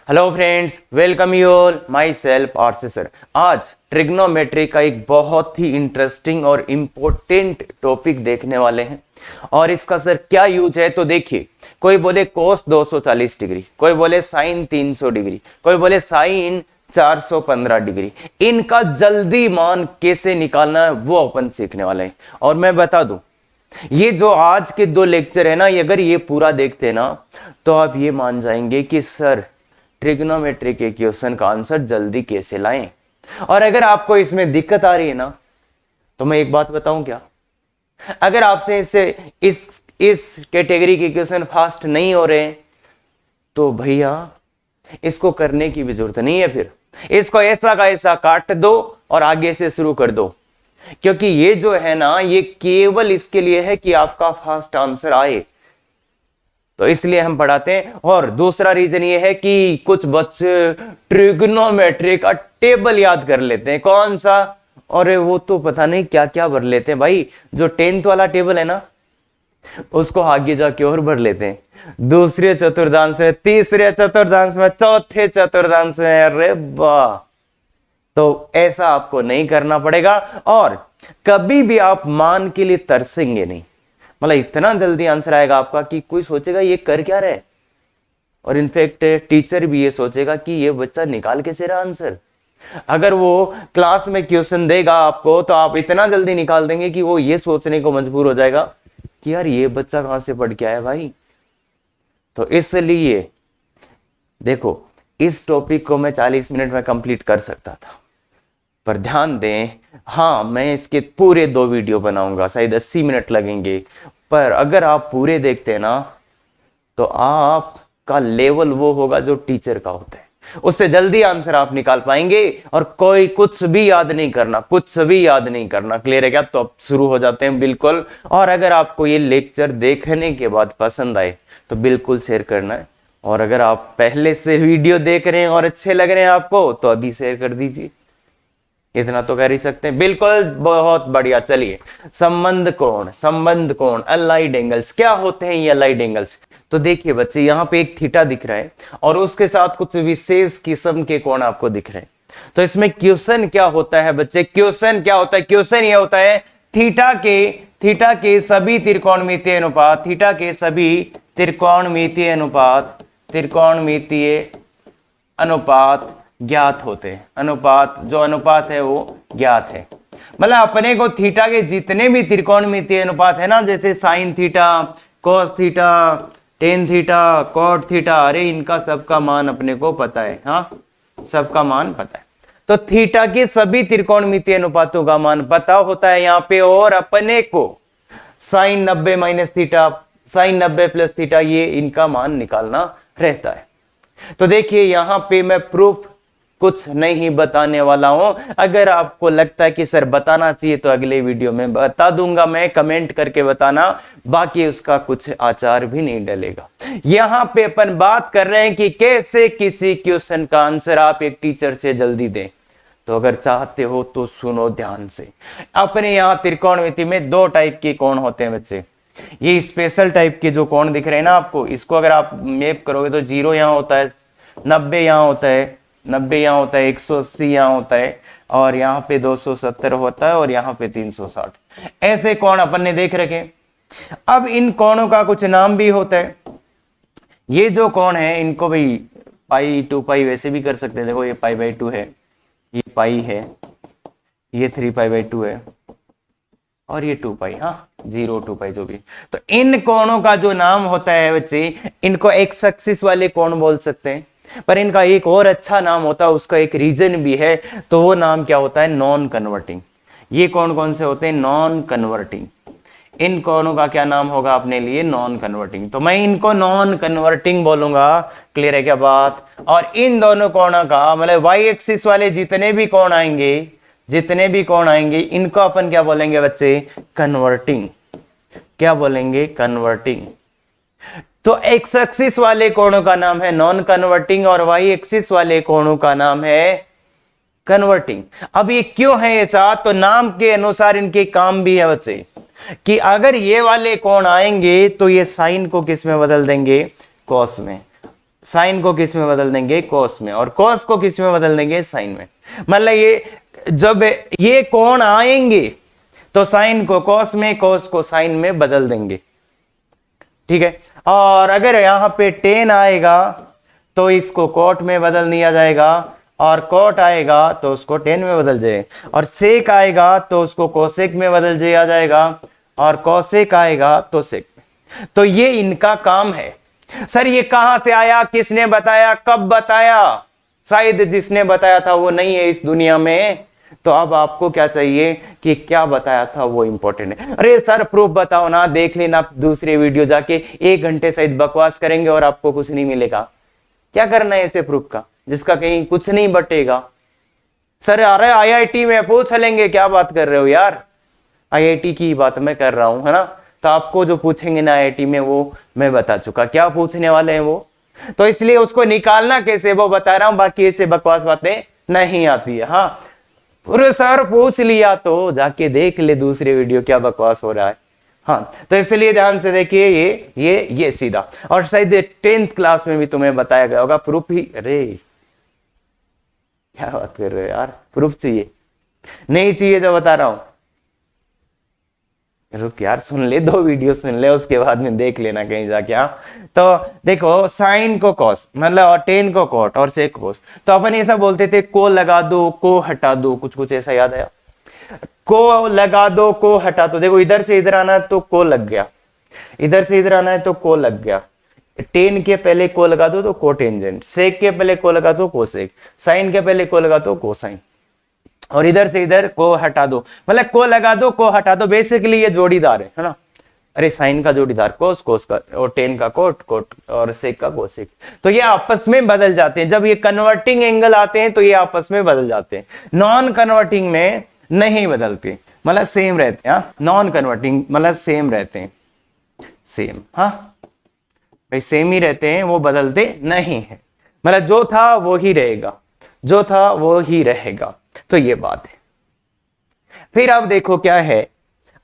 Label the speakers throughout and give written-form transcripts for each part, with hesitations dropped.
Speaker 1: Hello friends, welcome you all my self RC sir. आज trigonometry का एक बहुत ही इंटरेस्टिंग और इम्पोर्टेंट टॉपिक देखने वाले हैं। और इसका सर क्या यूज है तो देखिए, कोई बोले कोस 240 डिग्री, कोई बोले साइन 300 डिग्री, कोई बोले साइन 415 डिग्री। इनका जल्दी मान कैसे निकालना है वो अपन सीखने वाले हैं। और मैं बता दूं, ये जो आज के दो लेक्चर है ना, अगर ये पूरा देखते ना तो आप ये मान जाएंगे कि सर ट्रिग्नोमेट्री के क्वेश्चन का आंसर जल्दी कैसे लाएं। और अगर आपको इसमें दिक्कत आ रही है ना, तो मैं एक बात बताऊं क्या, अगर आपसे इस कैटेगरी के क्वेश्चन फास्ट नहीं हो रहे तो भैया इसको करने की भी जरूरत नहीं है। फिर इसको ऐसा का ऐसा काट दो और आगे से शुरू कर दो, क्योंकि ये जो है ना, ये केवल इसके लिए है कि आपका फास्ट आंसर आए, तो इसलिए हम पढ़ाते हैं। और दूसरा रीजन ये है कि कुछ बच्चे ट्रिग्नोमेट्री का टेबल याद कर लेते हैं। कौन सा? और वो तो पता नहीं क्या क्या भर लेते हैं भाई। जो 10th वाला टेबल है ना, उसको आगे जाके और भर लेते हैं, दूसरे चतुर्थांश में, तीसरे चतुर्थांश में, चौथे चतुर्थांश में। अरे वाह! तो ऐसा आपको नहीं करना पड़ेगा और कभी भी आप मान के लिए तरसेंगे नहीं। मतलब इतना जल्दी आंसर आएगा आपका कि कोई सोचेगा ये कर क्या रहे, और इनफैक्ट टीचर भी ये सोचेगा कि ये बच्चा निकाल कैसे रहा आंसर। अगर वो क्लास में क्वेश्चन देगा आपको तो आप इतना जल्दी निकाल देंगे कि वो ये सोचने को मजबूर हो जाएगा कि यार ये बच्चा कहां से पढ़ के आया भाई। तो इसलिए देखो, इस टॉपिक को मैं 40 मिनट में कंप्लीट कर सकता था, पर ध्यान दें, हाँ मैं इसके पूरे 2 वीडियो बनाऊंगा, शायद 80 मिनट लगेंगे। पर अगर आप पूरे देखते हैं ना तो आपका लेवल वो होगा जो टीचर का होता है, उससे जल्दी आंसर आप निकाल पाएंगे। और कोई कुछ भी याद नहीं करना, कुछ भी याद नहीं करना। क्लियर है क्या? तो अब शुरू हो जाते हैं बिल्कुल। और अगर आपको ये लेक्चर देखने के बाद पसंद आए तो बिल्कुल शेयर करना है। और अगर आप पहले से वीडियो देख रहे हैं और अच्छे लग रहे हैं आपको तो अभी शेयर कर दीजिए। इतना तो कर ही सकते हैं। बिल्कुल, बहुत बढ़िया। चलिए, संबंध कोण अलाइड एंगल्स, क्या होते हैं ये अलाइड एंगल्स? तो देखिए बच्चे, यहाँ पे एक थीटा दिख रहा है और उसके साथ कुछ विशेष किस्म के कोण आपको दिख रहे हैं। तो इसमें क्वेश्चन क्या होता है बच्चे? क्वेश्चन क्या होता है? क्वेश्चन ये होता है थीटा के सभी त्रिकोणमितीय अनुपात, थीटा के सभी त्रिकोणमितीय अनुपात ज्ञात होते हैं। अनुपात है वो ज्ञात है। मतलब अपने को थीटा के जितने भी त्रिकोणमितीय अनुपात है ना, जैसे sine theta, cos theta, tan theta, cot theta, अरे इनका सबका मान अपने को पता है। हाँ, सबका मान पता है। तो थीटा के सभी त्रिकोणमितीय अनुपातों का मान पता होता है यहाँ पे। और अपने को sine 90 minus theta, sine 90 plus theta, ये इनका मान निकालना रहता है। तो देखिए, यहां पे मैं प्रूफ कुछ नहीं बताने वाला हूं। अगर आपको लगता है कि सर बताना चाहिए तो अगले वीडियो में बता दूंगा मैं, कमेंट करके बताना। बाकी उसका कुछ आचार भी नहीं डलेगा। यहां पे अपन बात कर रहे हैं कि कैसे किसी क्वेश्चन का आंसर आप एक टीचर से जल्दी दें। तो अगर चाहते हो तो सुनो ध्यान से। अपने यहां त्रिकोणमिति में 2 टाइप के कोण होते हैं बच्चे। ये स्पेशल टाइप के जो कोण दिख रहे हैं ना आपको, इसको अगर आप मैप करोगे तो 0 यहां होता है, 90 यहां होता है, 90 यहां होता है, 180 यहां होता है, और यहां पे 270 होता है, और यहां पे 360। ऐसे कोण अपन ने देख रखे। अब इन कोणों का कुछ नाम भी होता है। ये जो कोण है इनको भाई पाई 2 पाई वैसे भी कर सकते हैं। देखो, ये पाई/2 है, ये पाई है, ये 3 पाई/2 है, और ये 2 पाई, हाँ 0 2 पाई जो भी। तो इन कोणों का जो नाम होता है बच्चे, इनको एक्स एक्सिस वाले कोण बोल सकते हैं। पर इनका एक और अच्छा नाम होता है, उसका एक रीजन भी है। तो वो नाम क्या होता है? Non converting. ये कौन से होते हैं? Non converting. इन कोणों का क्या नाम होगा अपने लिए? Non converting. तो मैं इनको नॉन कन्वर्टिंग बोलूंगा। क्लियर है क्या बात? और इन दोनों कोणों का मतलब वाई एक्सिस वाले जितने भी कोण आएंगे इनको अपन क्या बोलेंगे बच्चे? कन्वर्टिंग। क्या बोलेंगे? कन्वर्टिंग। तो एक्स एक्सिस वाले कोणों का नाम है नॉन कन्वर्टिंग और वाई एक्सिस वाले कोणों का नाम है कन्वर्टिंग। अब ये क्यों है ऐसा? तो नाम के अनुसार इनके काम भी है बच्चे, कि अगर ये वाले कोण आएंगे तो ये साइन को किस में बदल देंगे? कॉस में। साइन को किस में बदल देंगे, कोस में, और कोस को किस में बदल देंगे, साइन में। मतलब ये जब ये कोण आएंगे तो साइन को कोस में, कोस को साइन में बदल देंगे, ठीक है। और अगर यहां पे टेन आएगा तो इसको कोट में बदल दिया जाएगा, और कोट आएगा तो उसको टेन में बदल जाएगा, और सेक आएगा तो उसको कोसेक में बदल दिया जाएगा, और कोसेक आएगा तो सेक में। तो ये इनका काम है। सर ये कहां से आया, किसने बताया, कब बताया? शायद जिसने बताया था वो नहीं है इस दुनिया में, तो अब आपको क्या चाहिए कि क्या बताया था वो इंपॉर्टेंट है। अरे सर प्रूफ बताओ ना, देख लेना दूसरे वीडियो जाके, 1 घंटे शायद बकवास करेंगे और आपको कुछ नहीं मिलेगा। क्या करना है ऐसे प्रूफ का जिसका कहीं कुछ नहीं बटेगा? सर अरे आईआईटी में पूछ लेंगे, क्या बात कर रहे हो यार, आईआईटी की बात मैं कर रहा हूं, है ना। तो आपको जो पूछेंगे ना आईआईटी में वो मैं बता चुका क्या पूछने वाले हैं वो, तो इसलिए उसको निकालना कैसे वो बता रहा हूं, बाकी ऐसे बकवास बातें नहीं आती है। हाँ पूरे सर पूछ लिया तो जाके देख ले दूसरे वीडियो क्या बकवास हो रहा है। हाँ तो इसलिए ध्यान से देखिए, ये सीधा, और शायद 10th क्लास में भी तुम्हें बताया गया होगा प्रूफ ही। अरे क्या बात कर रहे हो यार, प्रूफ चाहिए? नहीं चाहिए जो बता रहा हूं, रुक यार सुन ले, 2 वीडियो सुन ले उसके बाद में देख लेना कहीं जाके। हाँ तो देखो साइन को कॉस मतलब, और टेन को कॉट, और सेक कोस। तो अपन ऐसा बोलते थे को लगा दो को हटा दो, कुछ कुछ ऐसा याद आया, को लगा दो को हटा दो। देखो इधर से इधर आना है तो को लग गया, इधर से इधर आना है तो को लग गया। टेन के पहले को लगा दो तो को टेंजेंट, सेक के पहले को लगा दो को सेक, साइन के पहले को लगा दो को साइन, और इधर से इधर को हटा दो, मतलब को लगा दो को हटा दो। बेसिकली ये जोड़ीदार है ना। अरे साइन का जोड़ीदार कोस, कोस का, और टेन का कोट, कोट, और सेक का कोसेक। तो ये आपस में बदल जाते हैं। जब ये कन्वर्टिंग एंगल आते हैं तो ये आपस में बदल जाते हैं, नॉन कन्वर्टिंग में नहीं बदलते, मतलब सेम रहते हैं। नॉन कन्वर्टिंग मतलब सेम रहते हैं, सेम। हाँ भाई सेम ही रहते हैं, वो बदलते नहीं है, मतलब जो था वो ही रहेगा, जो था वो ही रहेगा। तो ये बात है। फिर अब देखो क्या है,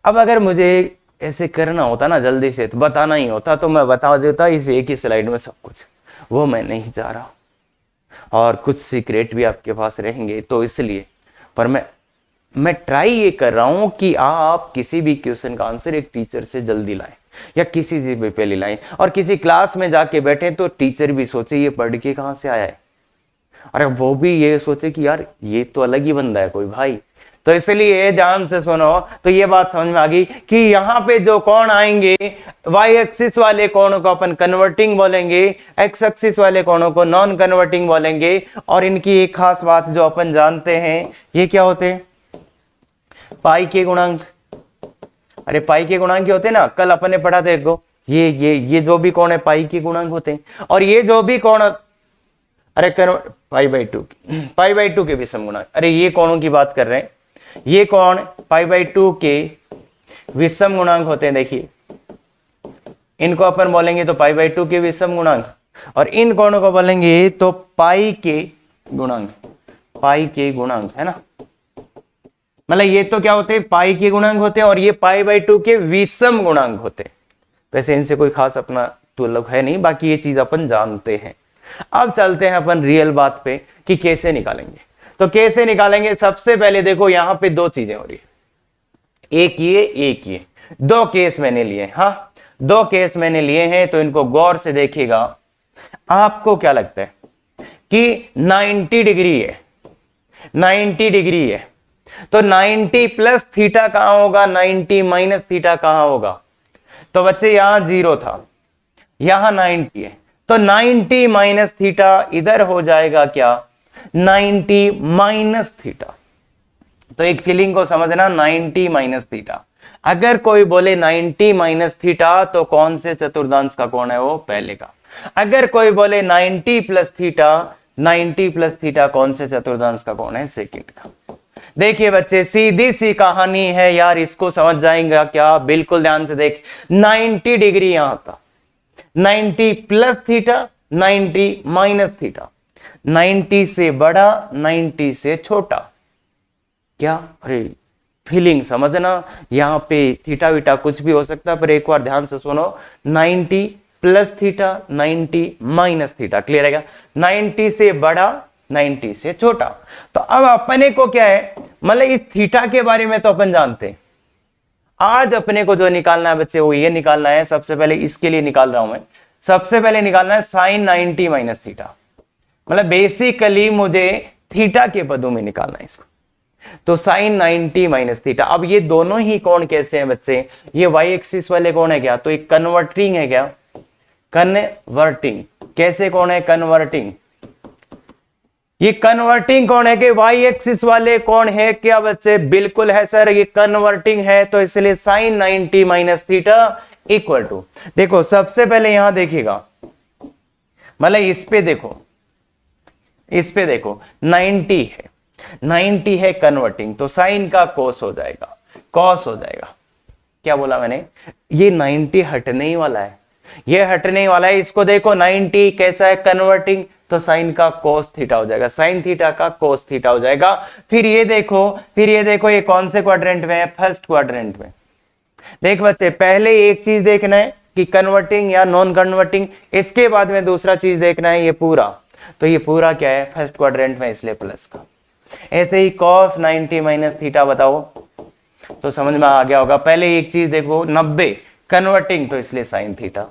Speaker 1: अब अगर मुझे ऐसे करना होता ना जल्दी से, तो बताना ही होता तो मैं बता देता इस एक ही स्लाइड में सब कुछ, वो मैं नहीं चाह रहा, और कुछ सीक्रेट भी आपके पास रहेंगे तो इसलिए। पर मैं ट्राई ये कर रहा हूं कि आप किसी भी क्वेश्चन का आंसर एक टीचर से जल्दी लाएं, या किसी से भी पहले लाएं, और किसी क्लास में जाके बैठे तो टीचर भी सोचे ये पढ़ के कहां से आया है, अरे वो भी ये सोचे कि यार ये तो अलग ही बंदा है कोई भाई। तो इसलिए ध्यान से सुनो, तो ये बात समझ में आ गई कि यहाँ पे जो कोण आएंगे, वाई एक्सिस वाले कोणों को अपन कन्वर्टिंग बोलेंगे, एक्स एक्सिस वाले कोणों को नॉन कन्वर्टिंग बोलेंगे। और इनकी एक खास बात जो अपन जानते हैं, ये क्या होते हैं, पाई के गुणांक। अरे पाई के गुणांक क्या होते हैं ना, कल अपन ने पढ़ा था देखो, ये जो भी कोण है पाई के गुणांक होते हैं, और ये जो भी कोण, अरे पाई2 के विषम गुणांक। अरे ये कोणों की बात कर रहे हैं, ये कोण पाई2 के विषम गुणांक होते हैं। देखिए इनको अपन बोलेंगे तो पाई2 के विषम गुणांक, और इन कोणों को बोलेंगे तो पाई के गुणांक, पाई के गुणांक, है ना। मतलब ये तो क्या होते हैं, पाई के गुणांक होते हैं, और ये पाई2 के विषम गुणांक होते हैं। वैसे इनसे कोई खास अपना तुलक है नहीं, बाकी ये चीज अपन जानते हैं। अब चलते हैं अपन रियल बात पे कि कैसे निकालेंगे। तो कैसे निकालेंगे, सबसे पहले देखो यहां पे 2 चीजें हो रही है, एक ये 2 केस मैंने लिए। हाँ 2 केस मैंने लिए हैं, तो इनको गौर से देखिएगा। आपको क्या लगता है कि 90 डिग्री है, 90 डिग्री है, तो 90 प्लस थीटा कहां होगा, 90 माइनस थीटा कहां होगा। तो बच्चे यहां 0 था, यहां 90 है, तो 90 माइनस थीटा इधर हो जाएगा क्या, 90 माइनस थीटा। तो एक फीलिंग को समझना, 90 माइनस थीटा। अगर कोई बोले 90 माइनस थीटा तो कौन से चतुर्थांश का कोण है, वो पहले का। अगर कोई बोले 90 प्लस थीटा, 90 प्लस थीटा कौन से चतुर्थांश का कोण है, सेकंड का। देखिए बच्चे सीधी सी कहानी है यार, इसको समझ जाएंगे क्या, बिल्कुल ध्यान से देख। 90 डिग्री यहां था, 90 प्लस थीटा, 90 माइनस थीटा, 90 से बड़ा, 90 से छोटा। क्या, अरे फीलिंग समझना, यहां पे थीटा वीटा कुछ भी हो सकता है, पर एक बार ध्यान से सुनो, 90 plus theta, 90 minus theta. Clear है क्या? 90 से बड़ा, 90 से छोटा। तो अब अपने को क्या है, मतलब इस थीटा के बारे में तो अपन जानते हैं। आज अपने को जो निकालना है बच्चे वो ये निकालना है, सबसे पहले इसके लिए निकाल रहा हूं मैं, सबसे पहले निकालना है साइन 90 माइनस थीटा। मतलब बेसिकली मुझे थीटा के पदों में निकालना है इसको। तो साइन 90 माइनस थीटा। अब ये दोनों ही कोण कैसे हैं बच्चे? ये वाई एक्सिस वाले कोण है क्या? तो एक कन्वर्टिंग है क्या? कन्वर्टिंग। कैसे कोण है? कन्वर्टिंग। ये कन्वर्टिंग कोण है कि वाई एक्सिस वाले कोण है क्या बच्चे? बिल्कुल है सर, ये कन्वर्टिंग है, तो इसलिए sine 90 minus theta equal to, देखो सबसे पहले यहां देखिएगा, मतलब इस पे देखो, इस पे देखो 90 है, 90 है कन्वर्टिंग, तो साइन का कोस हो जाएगा, कॉस हो जाएगा। क्या बोला मैंने? ये 90 हटने ही वाला है, ये हटने ही वाला है। इसको देखो 90 कैसा है? कन्वर्टिंग, तो साइन का कोस थीटा हो जाएगा, साइन थीटा का कोस थीटा हो जाएगा। फिर ये देखो, फिर ये देखो, ये कौन से क्वाड्रेंट में है? फर्स्ट क्वाड्रेंट में। देख बच्चे, पहले एक चीज देखना है कि कन्वर्टिंग या नॉन कन्वर्टिंग, इसके बाद में दूसरा चीज देखना है ये पूरा। तो ये पूरा क्या है? फर्स्ट क्वाड्रेंट में, इसलिए प्लस का। ऐसे ही cos 90 माइनस थीटा बताओ, तो समझ में आ गया होगा। पहले एक चीज देखो, 90 कन्वर्टिंग, तो इसलिए साइन थीटा।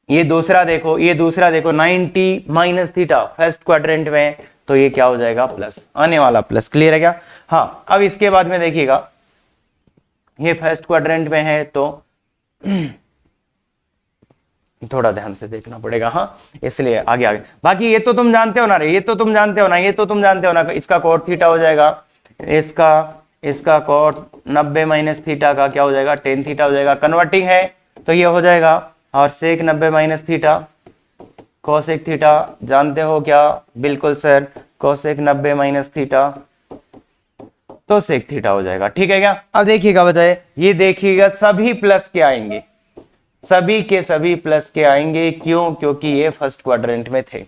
Speaker 1: ये दूसरा देखो, ये दूसरा देखो 90 माइनस थीटा फर्स्ट क्वाड्रेंट में, तो ये क्या हो जाएगा? प्लस, आने वाला प्लस। क्लियर है क्या? हाँ, अब इसके बाद में देखिएगा, ये फर्स्ट क्वाड्रेंट में है, तो थोड़ा ध्यान से देखना पड़ेगा। हाँ, इसलिए आगे आगे, बाकी ये तो तुम जानते हो ना रे, ये तो तुम जानते हो ना, ये तो तुम जानते हो ना। इसका कोट थीटा हो जाएगा, इसका कोट 90 माइनस थीटा का क्या हो जाएगा? टेन थीटा हो जाएगा। कन्वर्टिंग है तो ये हो जाएगा, और sec 90 minus theta, cosec theta जानते हो क्या? बिल्कुल सर, कोसेक 90 माइनस थीटा, तो सेक थीटा हो जाएगा। ठीक है क्या? अब देखिएगा बजाय, ये देखिएगा सभी प्लस के आएंगे, सभी के सभी प्लस के आएंगे। क्यों? क्योंकि ये फर्स्ट क्वाड्रेंट में थे,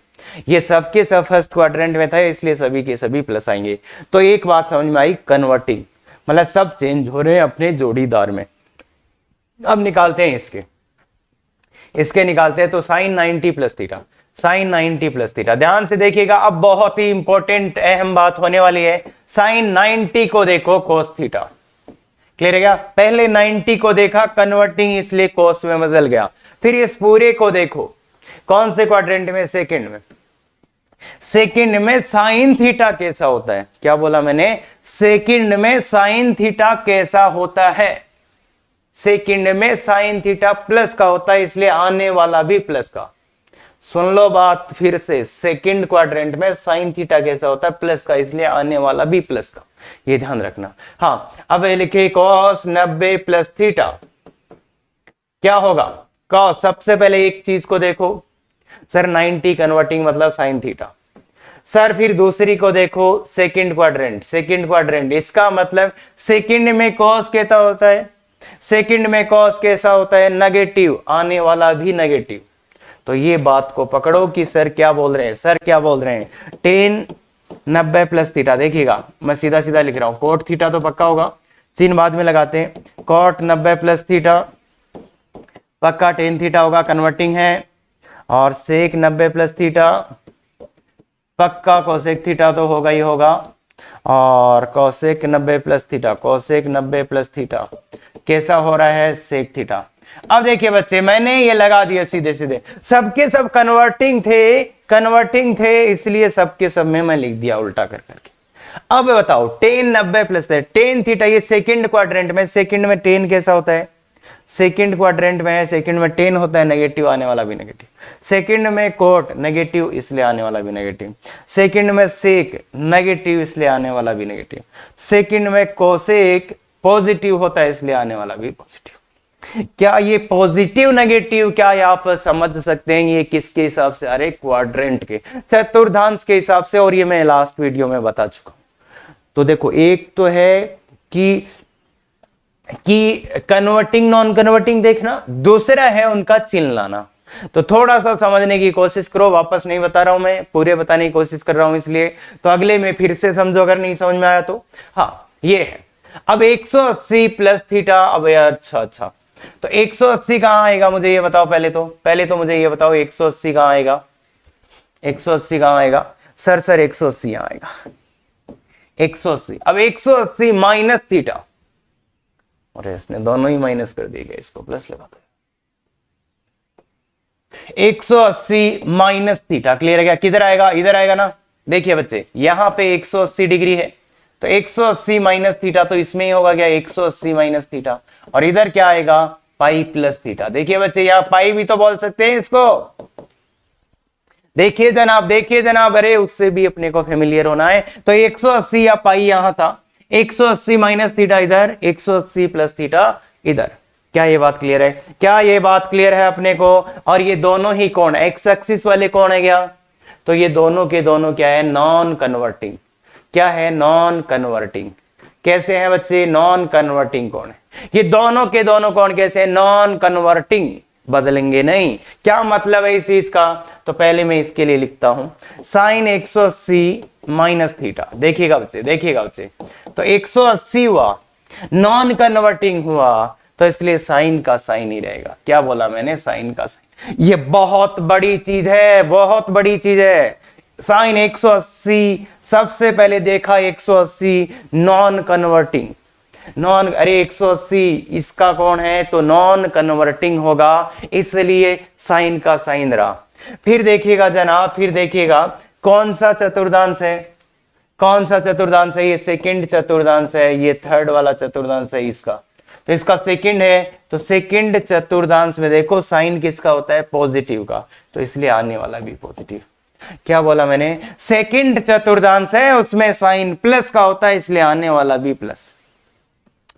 Speaker 1: ये सब के सब फर्स्ट क्वाड्रेंट में थे, इसलिए सभी के सभी प्लस आएंगे। तो एक बात समझ में आई, कन्वर्टिंग मतलब सब चेंज हो रहे हैं अपने जोड़ीदार में। अब निकालते हैं इसके निकालते हैं, तो sine 90 plus theta, sine 90 plus theta. ध्यान से देखिएगा, अब बहुत ही इंपॉर्टेंट अहम बात होने वाली है। साइन 90 को देखो कोस थीटा। क्लियर है क्या? पहले 90 को देखा कन्वर्टिंग, इसलिए कोस में बदल गया। फिर इस पूरे को देखो, कौन से क्वाड्रेंट में? सेकंड में। सेकंड में साइन थीटा कैसा होता है? क्या बोला मैंने? सेकंड में साइन थीटा कैसा होता है? सेकंड में साइन थीटा प्लस का होता है, इसलिए आने वाला भी प्लस का। सुन लो बात फिर से, सेकंड क्वाड्रेंट में साइन थीटा कैसा होता है? प्लस का, इसलिए आने वाला भी प्लस का, ये ध्यान रखना। हाँ, अब लिखे cos 90 प्लस थीटा, क्या होगा? cos, सबसे पहले एक चीज को देखो सर, 90 कन्वर्टिंग मतलब साइन थीटा। सर फिर दूसरी को देखो, सेकंड क्वाड्रेंट, सेकंड क्वाड्रेंट, इसका मतलब सेकंड में cos कैसा होता है? सेकंड में cos कैसा होता है? नेगेटिव, आने वाला भी नेगेटिव। तो ये बात को पकड़ो कि सर क्या बोल रहे हैं, सर क्या बोल रहे हैं? टेन 90 प्लस थीटा, देखिएगा मैं सीधा सीधा लिख रहा हूं, कोट थीटा तो पक्का होगा, चिन्ह बाद में लगाते हैं। कोट 90 प्लस थीटा पक्का टेन थीटा होगा, कन्वर्टिंग है। और सेक 90 प्लस थीटा पक्का कोसेक थीटा तो होगा ही होगा। और cosec 90 plus theta, cosec 90 plus theta कैसा हो रहा है? Sec theta. अब देखिए बच्चे, मैंने ये लगा दिया सीधे सीधे, सबके सब कन्वर्टिंग थे, इसलिए सबके सब में मैं लिख दिया उल्टा कर करके। अब बताओ, टेन 90 प्लस टेन थीटा, ये सेकंड क्वाड्रेंट में, सेकंड में टेन कैसा होता है? सेकंड क्वाड्रेंट में है, सेकंड में टेन होता है, नेगेटिव, आने वाला भी नेगेटिव। सेकंड में कोट नेगेटिव, इसलिए आने वाला भी नेगेटिव। सेकंड में सेक नेगेटिव, इसलिए आने वाला भी नेगेटिव। सेकंड में कोसेक पॉजिटिव होता है, इसलिए आने वाला भी पॉजिटिव। क्या ये पॉजिटिव नेगेटिव, क्या आप समझ सकते हैं ये किसके हिसाब से? अरे क्वाड्रेंट के, चतुर्थांश के हिसाब से, और ये मैं लास्ट वीडियो में बता चुका हूं। तो देखो, एक तो है कि कन्वर्टिंग नॉन कन्वर्टिंग देखना, दूसरा है उनका चिन्ह लाना। तो थोड़ा सा समझने की कोशिश करो, वापस नहीं बता रहा हूं मैं, पूरे बताने की कोशिश कर रहा हूं, इसलिए तो अगले में फिर से समझो अगर नहीं समझ में आया तो। हाँ, ये है अब 180 प्लस थीटा। अब अच्छा तो 180 कहां आएगा मुझे ये बताओ, पहले तो मुझे ये बताओ 180 कहां आएगा, 180 कहां आएगा सर 180 यहां आएगा 180। अब 180 माइनस थीटा, और इसने दोनों ही माइनस कर दिए, इसको प्लस लगा दो। 180 माइनस थीटा, क्लियर है क्या? किधर आएगा, इधर आएगा ना। देखिए बच्चे यहां पे 180 डिग्री है, तो 180 माइनस थीटा तो इसमें ही होगा क्या, 180 माइनस थीटा, और इधर क्या आएगा पाई प्लस थीटा। देखिए बच्चे यहां पाई भी तो बोल सकते हैं इसको। देखिए जनाब, अरे उससे भी अपने को फेमिलियर होना है। तो 180 या पाई यहां था, 180 माइनस थीटा इधर, 180 प्लस थीटा इधर। क्या ये बात क्लियर है? क्या ये बात क्लियर है अपने को? और ये दोनों ही कौन है, एक्स एक्सिस वाले कौन है क्या? तो ये दोनों के दोनों क्या है, नॉन कन्वर्टिंग। क्या है, नॉन कन्वर्टिंग। कैसे है बच्चे, नॉन कन्वर्टिंग कौन है? ये दोनों के दोनों कौन कैसे है, नॉन कन्वर्टिंग, बदलेंगे नहीं। क्या मतलब है इस चीज का? तो पहले मैं इसके लिए लिखता हूं साइन 180 माइनस थीटा। देखिएगा बच्चे, तो 180 हुआ, नॉन कन्वर्टिंग हुआ, तो इसलिए साइन का साइन ही रहेगा। क्या बोला मैंने, साइन का साइन। ये बहुत बड़ी चीज है, साइन 180 सबसे पहले देखा, 180 नॉन कन्वर्टिंग, अरे 180 इसका कौन है, तो नॉन कन्वर्टिंग होगा, इसलिए साइन का साइन रहा। फिर देखिएगा जनाब, कौन सा चतुर्दांश है, ये सेकंड चतुर्दांश है, ये थर्ड वाला चतुर्दांश है इसका, तो इसका सेकंड है, तो सेकंड चतुर्दांश में देखो साइन किसका होता है, पॉजिटिव का, तो इसलिए आने वाला भी पॉजिटिव। क्या बोला मैंने, सेकंड चतुर्दांश है उसमें साइन प्लस का होता है, इसलिए आने वाला भी प्लस।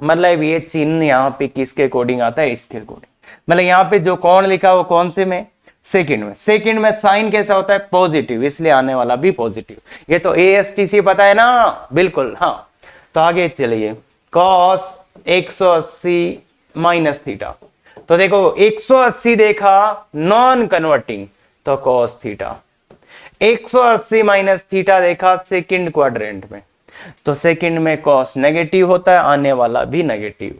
Speaker 1: मतलब ये चिन्ह यहाँ पे किसके अकॉर्डिंग आता है, इसके अकॉर्डिंग। मतलब यहाँ पे जो कोण लिखा वो कौन से में, सेकंड में साइन कैसा होता है, पॉजिटिव, इसलिए आने वाला भी पॉजिटिव। ये तो ASTC पता है ना, बिल्कुल। हाँ, तो आगे चलिए, cos 180 माइनस थीटा। तो देखो 180 देखा नॉन कन्वर्टिंग, तो cos थीटा। 180 माइनस थीटा देखा सेकंड क्वाड्रेंट में, तो सेकंड में cos नेगेटिव होता है, आने वाला भी नेगेटिव,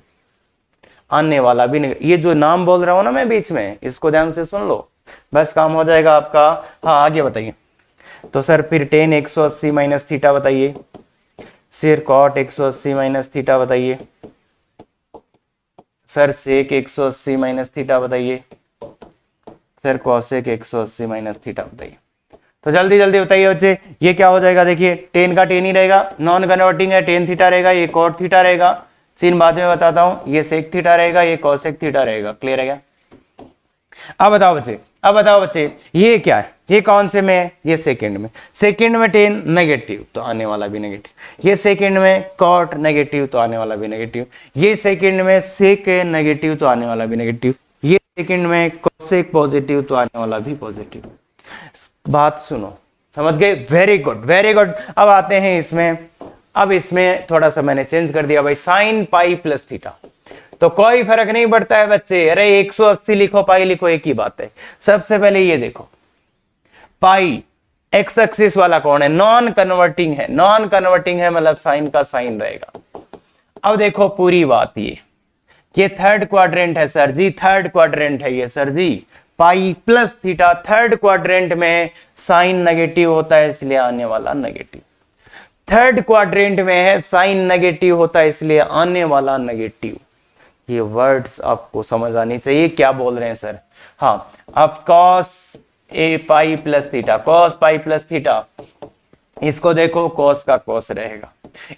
Speaker 1: ये जो नाम बोल रहा हूं ना मैं बीच में, इसको ध्यान से सुन लो, बस काम हो जाएगा आपका। हाँ आगे बताइए। तो सर फिर tan 180 माइनस थीटा बताइए, सिर cot 180 माइनस थीटा बताइए, सर sec 180 माइनस थीटा बताइए, सर cosec 180 माइनस थीटा बताइए। तो जल्दी जल्दी बताइए बच्चे, ये क्या हो जाएगा? देखिए टेन का टेन ही रहेगा, नॉन कन्वर्टिंग है, टेन थीटा रहेगा, ये cot थीटा रहेगा, सीन बाद में बताता हूं, ये sec थीटा रहेगा, ये cosec थीटा रहेगा। क्लियर है क्या? अब बताओ बच्चे, ये क्या है, ये कौन से में है, ये सेकंड में टेन नेगेटिव, तो आने वाला भी नेगेटिव। ये सेकंड में cot नेगेटिव, तो आने वाला भी नेगेटिव। ये सेकंड में sec नेगेटिव, तो आने वाला भी नेगेटिव। ये सेकंड में cosec पॉजिटिव, तो आने वाला भी पॉजिटिव। बात सुनो, समझ गए? Very good. अब आते हैं इसमें, अब इसमें थोड़ा सा मैंने चेंज कर दिया भाई, साइन पाई प्लस थीटा, तो कोई फर्क नहीं पड़ता है बच्चे। अरे 180 लिखो पाई लिखो, एक ही बात है। सबसे पहले ये देखो, पाई एक्स एक्सिस वाला कौन है, नॉन कन्वर्टिंग है, मतलब साइन का साइन रहेगा। अब देखो पूरी बात, ये थर्ड क्वाड्रेंट है सर जी, ये sir ji, pi plus theta, third quadrant में साइन नेगेटिव होता है, इसलिए आने वाला नेगेटिव। थर्ड क्वाड्रेंट में है साइन नेगेटिव होता है, इसलिए आने वाला नेगेटिव। ये वर्ड्स आपको समझ आनी चाहिए, क्या बोल रहे हैं सर। हाँ, अब cos a pi plus theta, इसको देखो cos का cos रहेगा,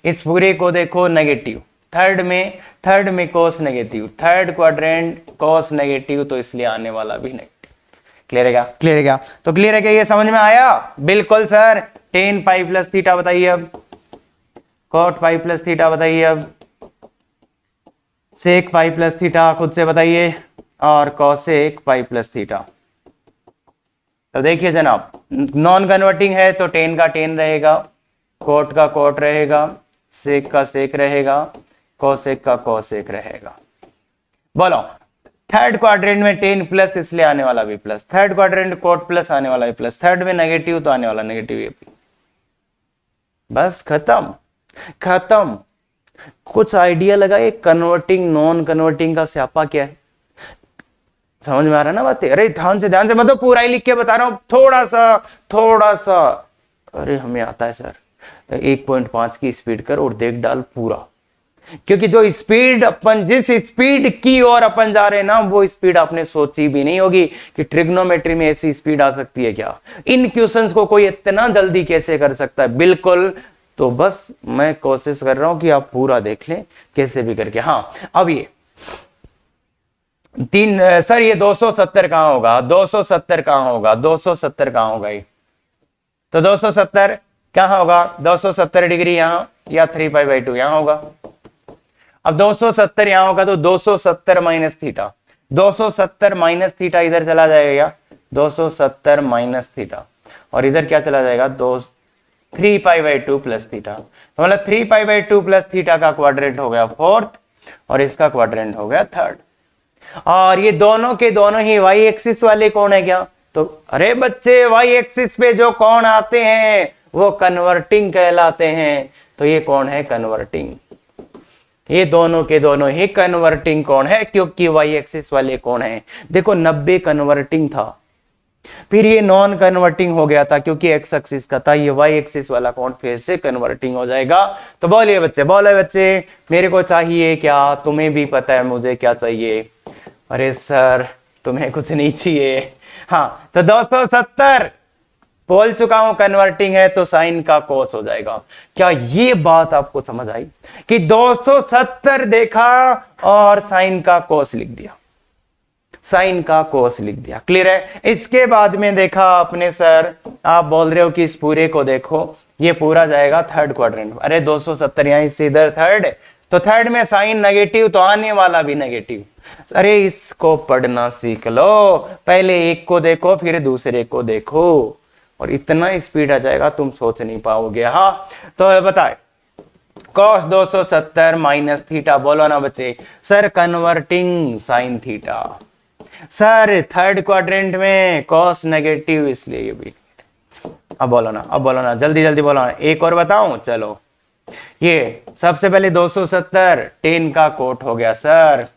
Speaker 1: इस पूरे को देखो नेगेटिव, थर्ड में cos negative, third quadrant cos negative, तो इसलिए आने वाला भी नेगेटिव। क्लियर है क्या? तो क्लियर है क्या, ये समझ में आया? बिल्कुल सर। tan पाई प्लस थीटा बताइए, अब cot पाई प्लस थीटा बताइए, अब sec पाई प्लस थीटा खुद से बताइए, और cosec पाई प्लस थीटा। तो देखिए जनाब, नॉन कन्वर्टिंग है तो tan का tan रहेगा, cot का cot रहेगा, sec का sec रहेगा, cosec का cosec रहेगा। बोलो, थर्ड क्वाड्रेंट में tan प्लस, इसलिए आने वाला भी plus, third quadrant cot plus, आने वाला भी प्लस, थर्ड में नेगेटिव, तो आने वाला नेगेटिव। ये बस खत्म। कुछ आइडिया लगाए, कन्वर्टिंग नॉन कन्वर्टिंग का स्यापा क्या है? समझ में आ रहा है ना बात? अरे ध्यान से मतलब पूरा ही लिख के बता रहा हूं, थोड़ा सा। अरे हमें आता है सर, 1.5 की स्पीड कर और देख डाल पूरा, क्योंकि जो स्पीड अपन जिस स्पीड की ओर अपन जा रहे हैं ना, वो स्पीड आपने सोची भी नहीं होगी कि ट्रिग्नोमेट्री में ऐसी स्पीड आ सकती है क्या। इन क्वेश्चंस को कोई इतना जल्दी कैसे कर सकता है, बिल्कुल। तो बस मैं कोशिश कर रहा हूं कि आप पूरा देख लें कैसे भी करके। हाँ, अब ये सर ये 270 कहां होगा, 270 कहां होगा, 270 कहां होगा ये? तो 270 कहां होगा, 270 डिग्री यहां या 3π/2 यहां होगा। अब 270 यहां होगा तो 270 माइनस थीटा, 270 माइनस थीटा इधर चला जाएगा, 270 माइनस थीटा, और इधर क्या चला जाएगा, 3π/2 प्लस थीटा। तो मतलब 3π/2 प्लस थीटा का क्वाड्रेंट हो गया फोर्थ, और इसका क्वाड्रेंट हो गया थर्ड। और ये दोनों के दोनों ही वाई एक्सिस वाले कोण है क्या? तो अरे बच्चे, वाई एक्सिस पे जो कोण आते हैं वो कन्वर्टिंग कहलाते हैं। तो ये कोण है कन्वर्टिंग, ये दोनों के दोनों ही कन्वर्टिंग कोण है, क्योंकि वाई एक्सिस वाले कोण है। देखो 90 कन्वर्टिंग था, फिर ये नॉन कन्वर्टिंग हो गया था क्योंकि एक्स एक्सिस का था, ये वाई एक्सिस वाला कोण फिर से कन्वर्टिंग हो जाएगा। तो बोलिए बच्चे, मेरे को चाहिए क्या? तुम्हें भी पता है मुझे क्या चाहिए। अरे सर तुम्हें कुछ नहीं चाहिए। हाँ, तो 270 बोल चुका हूं कन्वर्टिंग है, तो साइन का कोस हो जाएगा। क्या ये बात आपको समझ आई कि 270 देखा और साइन का कोस लिख दिया, साइन का कोस लिख दिया। क्लियर है? इसके बाद में देखा आपने, सर आप बोल रहे हो कि इस पूरे को देखो, ये पूरा जाएगा थर्ड क्वाड्रेंट। अरे 270 यहां से इधर थर्ड, तो थर्ड में साइन नेगेटिव तो आने वाला भी नेगेटिव। अरे इसको पढ़ना सीख लो, पहले एक को देखो फिर दूसरे को देखो, और इतना स्पीड आ जाएगा तुम सोच नहीं पाओगे। हाँ, तो बताए cos 270 माइनस थीटा, बोलो ना बच्चे। Sir converting sine theta. Sir third quadrant में cos नेगेटिव, इसलिए ये भी। अब बोलो ना, जल्दी जल्दी बोलो ना। एक और बताऊं, चलो। ये सबसे पहले 270 10 का कोट हो गया sir,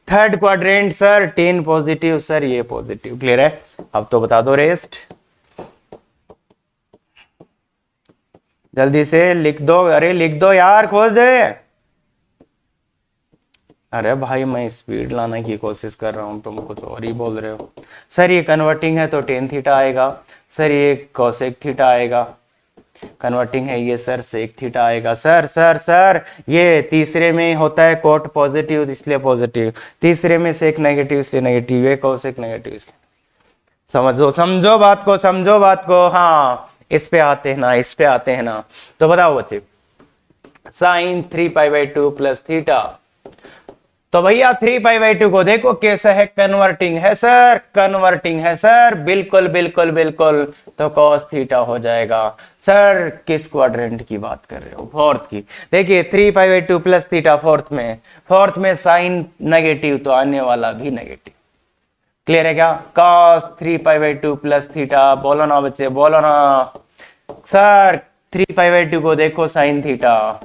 Speaker 1: third quadrant sir 10 positive, sir ये पॉजिटिव। क्लियर है? अब तो बता दो रेस्ट, जल्दी से लिख दो। अरे लिख दो यार, खोल दे। अरे भाई मैं स्पीड लाने की कोशिश कर रहा हूं, तुम कुछ और ही बोल रहे हो। सर ये कन्वर्टिंग है तो टेन थीटा आएगा, सर ये कोसेक थीटा आएगा, कन्वर्टिंग है ये सर सेक थीटा आएगा। सर ये तीसरे में होता है कोट पॉजिटिव इसलिए पॉजिटिव, तीसरे में सेक नेगेटिव इसलिए नेगेटिव, ये कोसेक नेगेटिव इसलिए। समझो बात को। हाँ, इस पे आते हैं ना। तो बताओ बच्चे, साइन 3π/2 प्लस थीटा। तो भैया 3π/2 को देखो कैसा है, कन्वर्टिंग है सर, बिल्कुल। तो cos थीटा हो जाएगा। सर किस क्वाड्रेंट की बात कर रहे हो? फोर्थ की। देखिए 3π/2 प्लस थीटा फोर्थ में साइन नेगेटिव तो आने वाला भी नेगेटिव। क्लियर है क्या? cos 3π/2 प्लस थीटा, बोलो ना बच्चे, बोलो ना। सर 3π/2 को देखो साइन थीटा,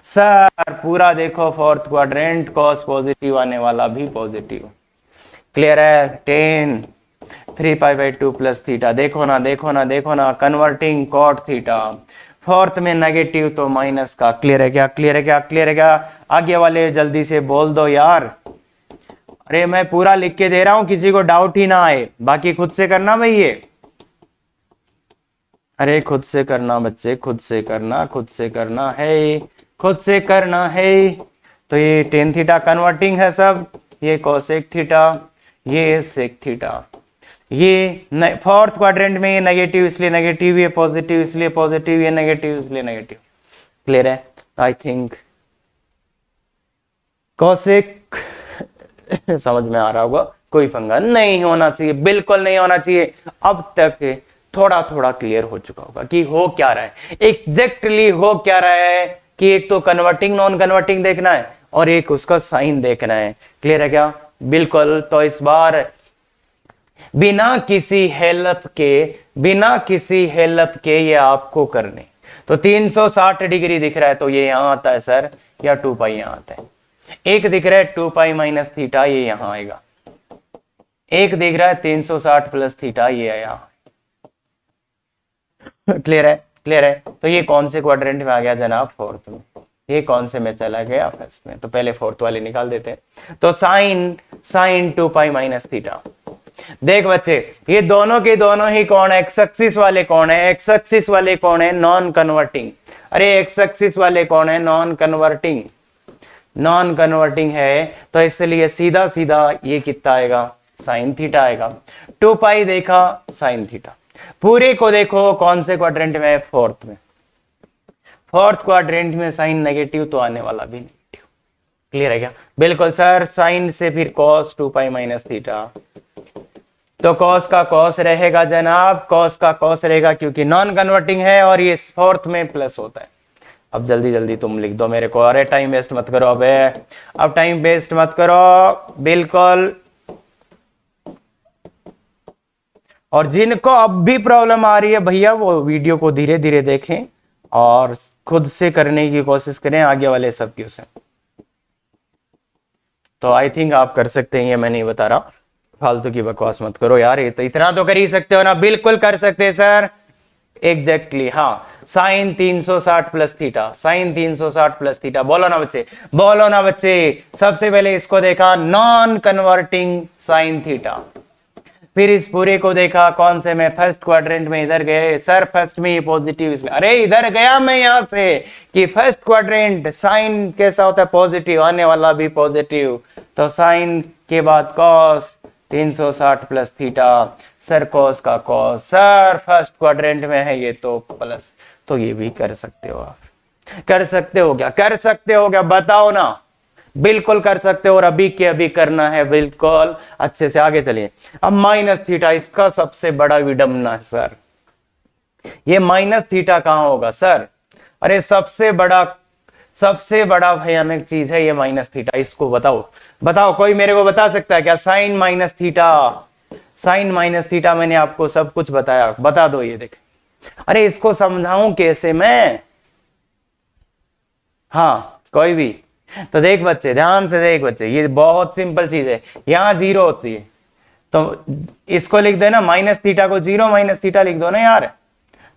Speaker 1: सर पूरा देखो फोर्थ क्वाड्रेंट, cos पॉजिटिव आने वाला भी पॉजिटिव। क्लियर है? 10 3π/2 प्लस थीटा, देखो ना, कन्वर्टिंग cot थीटा, फोर्थ में नेगेटिव तो माइनस का। क्लियर है क्या? आगे वाले जल्दी से बोल दो यार। अरे मैं पूरा लिख के दे रहा हूं, किसी को डाउट ही ना आए, बाकी खुद से करना भाई ये। अरे खुद से करना बच्चे, खुद से करना है। तो ये टेन थीटा कन्वर्टिंग है सब, ये कोसेक थीटा, ये सेक थीटा, ये फोर्थ क्वाड्रेंट में ये नेगेटिव इसलिए नेगेटिव, ये पॉजिटिव इसलिए पॉजिटिव, ये नेगेटिव इसलिए नेगेटिव। क्लियर है? आई थिंक कोसेक समझ में आ रहा होगा। कोई पंगा नहीं होना चाहिए, बिल्कुल नहीं होना चाहिए। अब तक थोड़ा क्लियर हो चुका होगा कि हो क्या रहा है, एग्जैक्टली हो क्या रहा है, कि एक तो कन्वर्टिंग नॉन कन्वर्टिंग देखना है और एक उसका साइन देखना है। क्लियर है क्या? बिल्कुल। तो इस बार बिना किसी हेल्प के ये आपको करने। तो 360 डिग्री दिख रहा है तो ये यहां आता है सर, या 2π यहां आता है। एक दिख रहा है 2π माइनस थीटा, ये यहां आएगा। एक दिख रहा है 360 प्लस थीटा, ये आया। क्लियर है, क्लियर है। तो ये कौन से क्वाड्रेंट में आ गया जनाब? फोर्थ में। ये कौन से में चला गया? फर्स्ट में। तो पहले फोर्थ वाले निकाल देते हैं। तो साइन 2 पाई माइनस थीटा। देख बच्चे, ये दोनों के दोनों ही कौन है? एक्स एक्सिस वाले कौन है? एक्स एक्सिस वाले कौन है? Non converting. अरे एक्स एक्सिस वाले कौन है? Non converting. नॉन कन्वर्टिंग है, तो इसलिए सीधा सीधा ये कितना आएगा? साइन थीटा आएगा। 2 पाई देखा, साइन थीटा। पूरे को देखो कौन से क्वाड्रेंट में? फोर्थ में। फोर्थ क्वाड्रेंट में साइन नेगेटिव, तो आने वाला भी नेगेटिव। क्लियर है क्या? बिल्कुल सर। साइन से फिर कॉस 2 पाई माइनस थीटा, तो कॉस का कॉस रहेगा जनाब, कॉस का कॉस रहेगा, क्योंकि नॉन कन्वर्टिंग है और ये फोर्थ में प्लस होता है। अब जल्दी जल्दी तुम लिख दो मेरे को। अरे टाइम वेस्ट मत करो अबे, अब टाइम वेस्ट मत करो बिल्कुल। और जिनको अब भी प्रॉब्लम आ रही है भैया, वो वीडियो को धीरे धीरे देखें और खुद से करने की कोशिश करें आगे वाले सब क्वेश्चन। तो आई थिंक आप कर सकते हैं, ये मैं नहीं बता रहा। फालतू की बकवास मत करो यार, ये तो इतना तो कर ही सकते हो ना। बिल्कुल कर सकते हैं सर, एग्जैक्टली। हाँ, sine 360 plus theta, sine 360 plus theta. बोलो ना बच्चे, बोलो ना बच्चे। सबसे पहले इसको देखा, नॉन कन्वर्टिंग साइन थीटा। फिर इस पूरे को देखा कौन से में? फर्स्ट क्वाड्रेंट में। इधर गए सर, फर्स्ट में ये पॉजिटिव, इसमें अरे इधर गया मैं यहां से कि फर्स्ट क्वाड्रेंट साइन कैसा होता है? पॉजिटिव, आने वाला भी पॉजिटिव। तो साइन के बाद cos 360 plus theta. Sir cos का कॉस, सर फर्स्ट क्वाड्रेंट में है ये तो प्लस, तो ये भी कर सकते हो आप। कर सकते हो क्या? कर सकते हो क्या? बताओ ना। बिल्कुल कर सकते हो, और अभी के अभी करना है। बिल्कुल अच्छे से आगे चलिए। अब माइनस थीटा, इसका सबसे बड़ा विडंबना है सर। ये माइनस थीटा कहां होगा सर? अरे सबसे बड़ा भयानक चीज है ये माइनस थीटा। इसको बताओ, बताओ कोई मेरे को बता सकता है क्या? Sine minus theta, sine minus theta. मैंने आपको सब कुछ बताया, बता दो ये देख। अरे इसको समझाऊं कैसे मैं? हाँ कोई भी। तो देख बच्चे, ध्यान से देख बच्चे, ये बहुत सिंपल चीज है। यहां जीरो होती है, तो इसको लिख देना माइनस थीटा को, जीरो माइनस थीटा लिख दो ना यार।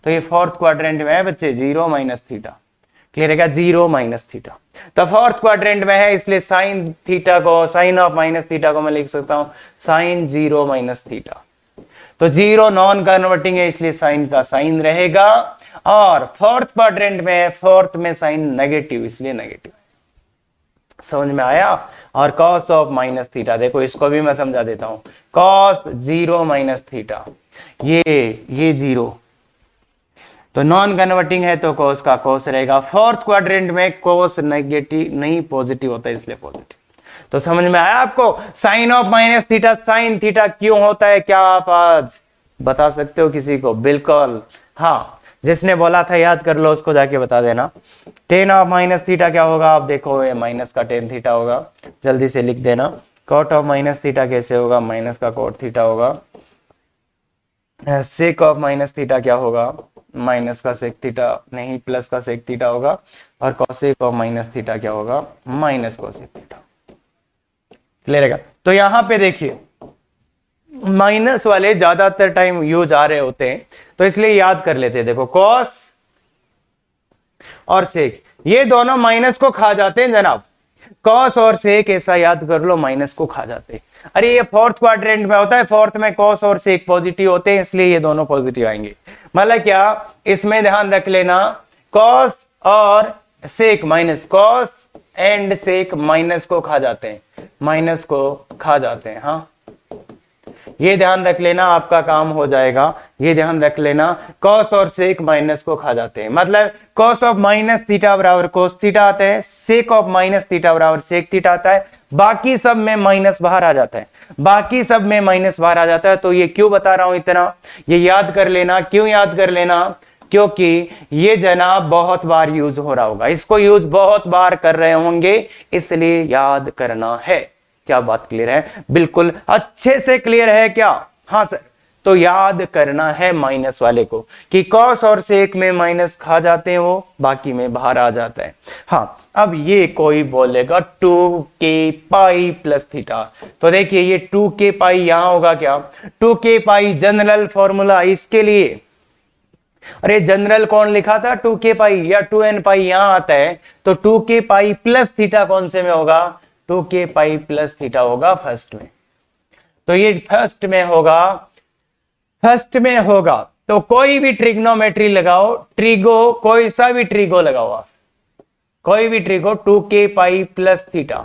Speaker 1: तो ये फोर्थ क्वाड्रेंट में है बच्चे, जीरो माइनस थीटा। क्लियर है क्या? जीरो माइनस थीटा तो फोर्थ क्वाड्रेंट में है, इसलिए साइन थीटा को, साइन ऑफ माइनस थीटा को मैं लिख सकता हूं साइन जीरो माइनस थीटा। तो जीरो नॉन कन्वर्टिंग है, इसलिए साइन का साइन रहेगा। और फोर्थ क्वाड्रेंट में, फोर्थ में साइन नेगेटिव, इसलिए नेगेटिव। समझ में आया? और कॉस ऑफ माइनस थीटा, देखो इसको भी मैं समझा देता हूं। कॉस जीरो माइनस थीटा, ये जीरो, तो नॉन कन्वर्टिंग है तो कॉस का कॉस रहेगा। फोर्थ क्वाड्रेंट में कॉस नेगेटिव नहीं पॉजिटिव होता है, इसलिए पॉजिटिव। तो समझ में आया आपको? Sine of minus theta sine theta क्यों होता है? क्या आप आज बता सकते हो किसी को? बिल्कुल हाँ, जिसने बोला था याद कर लो, उसको जाके बता देना। टेन ऑफ माइनस थीटा क्या होगा? आप देखो, ये माइनस का टेन थीटा होगा, जल्दी से लिख देना। कॉट ऑफ माइनस थीटा कैसे होगा? माइनस का कॉट थीटा होगा। सेक ऑफ माइनस थीटा क्या होगा? माइनस का सेक थीटा नहीं, प्लस का सेक थीटा होगा। और कॉसेक ऑफ माइनस थीटा क्या होगा? Minus cosec theta. क्लियर है? तो यहां पे देखिए, माइनस वाले ज्यादातर टाइम यूज आ रहे होते हैं, तो इसलिए याद कर लेते हैं। देखो कॉस और सेक, ये दोनों माइनस को खा जाते हैं जनाब। कॉस और सेक ऐसा याद कर लो, माइनस को खा जाते हैं। अरे ये फोर्थ क्वाड्रेंट में होता है, फोर्थ में कॉस और सेक पॉजिटिव होते हैं, इसलिए ये दोनों पॉजिटिव आएंगे। मतलब क्या? इसमें ध्यान रख लेना, कॉस और sec minus, cos and sec minus को खा जाते हैं, माइनस को खा जाते हैं। हाँ ये ध्यान रख लेना, आपका काम हो जाएगा। ये ध्यान रख लेना, कॉस और सेक माइनस को खा जाते हैं। मतलब कॉस ऑफ माइनस थीटा बराबर कोस थीटा आता है, सेक ऑफ माइनस थीटा बराबर सेक थीटा आता है। बाकी सब में माइनस बाहर आ जाता है, बाकी सब में माइनस बाहर आ जाता है। तो ये क्यों बता रहा हूं इतना? ये याद कर लेना। क्यों याद कर लेना? क्योंकि ये जनाब बहुत बार यूज हो रहा होगा, इसको यूज बहुत बार कर रहे होंगे, इसलिए याद करना है। क्या बात क्लियर है? बिल्कुल अच्छे से क्लियर है क्या? हाँ सर, तो याद करना है माइनस वाले को कि कॉस और सेक में माइनस खा जाते हैं, वो बाकी में बाहर आ जाता है। हाँ, अब ये कोई बोलेगा 2k पाई प्लस थीटा, तो देखिए ये 2k पाई यहां होगा क्या, 2k पाई जनरल फॉर्मूला इसके लिए, अरे जनरल कौन लिखा था 2k पाई या 2n पाई यहां आता है, तो 2k पाई प्लस थीटा कौन से में होगा, 2k पाई प्लस थीटा होगा फर्स्ट में, तो ये फर्स्ट में होगा, फर्स्ट में होगा। तो कोई भी ट्रिग्नोमेट्री लगाओ, ट्रिगो कोई सा भी ट्रिगो लगाओ आप, कोई भी ट्रिगो 2k पाई प्लस थीटा,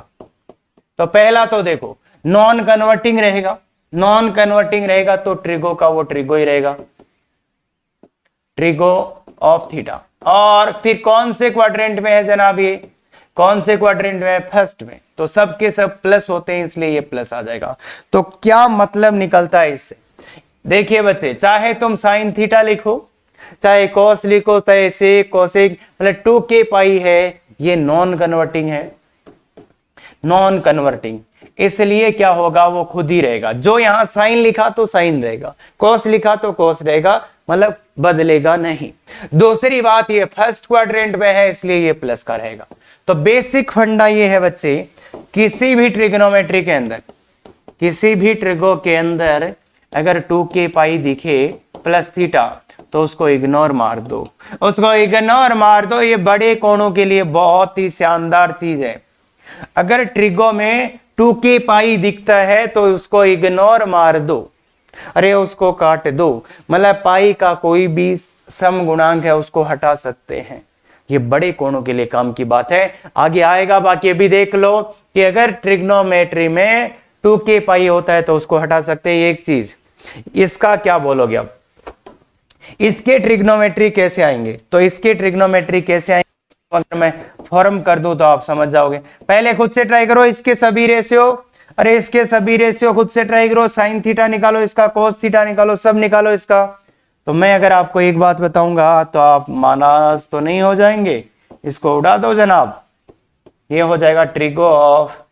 Speaker 1: तो पहला तो देखो नॉन कन्वर्टिंग रहेगा, नॉन कन्वर्टिंग रहेगा तो ट्रिगो का वो ट्रिगो ही रहेगा, ट्रिगो ऑफ थीटा। और फिर कौन से क्वाड्रेंट में है जनाब, ये कौन से क्वाड्रेंट में है, फर्स्ट में, तो सब के सब प्लस होते हैं इसलिए ये प्लस आ जाएगा। तो क्या मतलब निकलता है इससे, देखिए बच्चे, चाहे तुम साइन थीटा लिखो, चाहे कॉस लिखो, चाहे सेक कोसेक, मतलब 2k पाई है, ये नॉन कन्वर्टिंग है, नॉन कन्वर्टिंग, इसलिए क्या होगा, वो खुद ही रहेगा। जो यहां साइन लिखा तो साइन रहेगा, कॉस लिखा तो कॉस रहेगा, मतलब बदलेगा नहीं। दूसरी बात, ये फर्स्ट क्वाड्रेंट में है इसलिए ये प्लस का रहेगा। तो बेसिक फंडा ये है बच्चे, किसी भी ट्रिग्नोमेट्री के अंदर, किसी भी ट्रिगो के अंदर अगर 2k पाई दिखे प्लस थीटा तो उसको इग्नोर मार दो, उसको इग्नोर मार दो। ये बड़े कोणों के लिए बहुत ही शानदार चीज है। अगर ट्रिगो में 2k पाई दिखता है तो उसको इग्नोर मार दो, अरे उसको काट दो, मतलब पाई का कोई भी सम गुणांक है उसको हटा सकते हैं। ये बड़े कोणों के लिए काम की बात है, आगे आएगा। बाकी अभी देख लो कि अगर ट्रिग्नोमेट्री में 2k पाई होता है तो उसको हटा सकते हैं। एक चीज, इसका क्या बोलोगे अब, इसके ट्रिग्नोमेट्री कैसे आएंगे, तो इसके ट्रिग्नोमेट्री कैसे आएंगे अगर मैं फॉर्म कर दूं तो आप समझ जाओगे। पहले खुद से ट्राई करो, इसके सभी रेशियो, अरे इसके सभी रेशियो खुद से ट्राई करो, साइन थीटा निकालो, इसका कोस थीटा निकालो, सब निकालो इसका। तो मैं अगर आपको एक बात बताऊंगा तो आप मानास तो नहीं हो जाएंगे, इसको उड़ा दो जनाब, ये हो जाएगा trigo of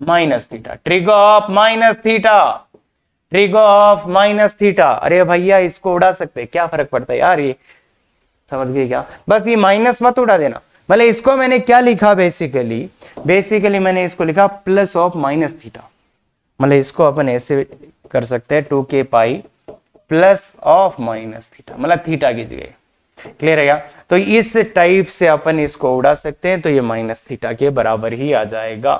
Speaker 1: minus theta, trigo of minus theta, trigo of minus theta. अरे भैया इसको उड़ा सकते, क्या फर्क पड़ता है यार, ये समझ गए क्या, बस ये माइनस मत उड़ा देना। मतलब इसको मैंने क्या लिखा, बेसिकली मैंने इसको लिखा प्लस ऑफ माइनस थीटा, मतलब इसको अपन ऐसे कर सकते हैं 2k pi plus of minus theta, मतलब थीटा की जगह। क्लियर है क्या, तो इस टाइप से अपन इसको उड़ा सकते हैं, तो ये माइनस थीटा के बराबर ही आ जाएगा।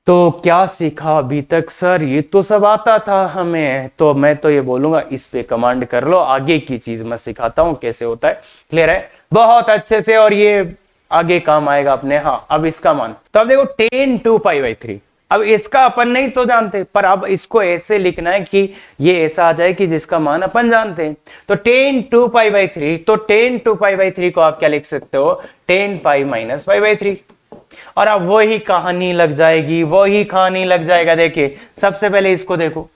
Speaker 1: तो क्या सीखा अभी तक सर, ये तो सब आता था हमें, तो मैं तो ये बोलूंगा इस पे कमांड कर लो, आगे की चीज मैं सिखाता हूं कैसे होता है। क्लियर है, बहुत अच्छे से, और ये आगे काम आएगा अपने। हाँ, अब इसका मान, तो अब देखो tan 2π/3, अब इसका अपन नहीं तो जानते, पर अब इसको ऐसे लिखना है कि ये ऐसा आ जाए कि जिसका मान अपन जानते हैं। तो tan 2π/3, तो tan 2π/3 को आप क्या लिख सकते हो, tan π - π/3, और अब वही कहानी लग जाएगी, वही कहानी लग जाएगा। देखिए सबसे पहले इसको देखो,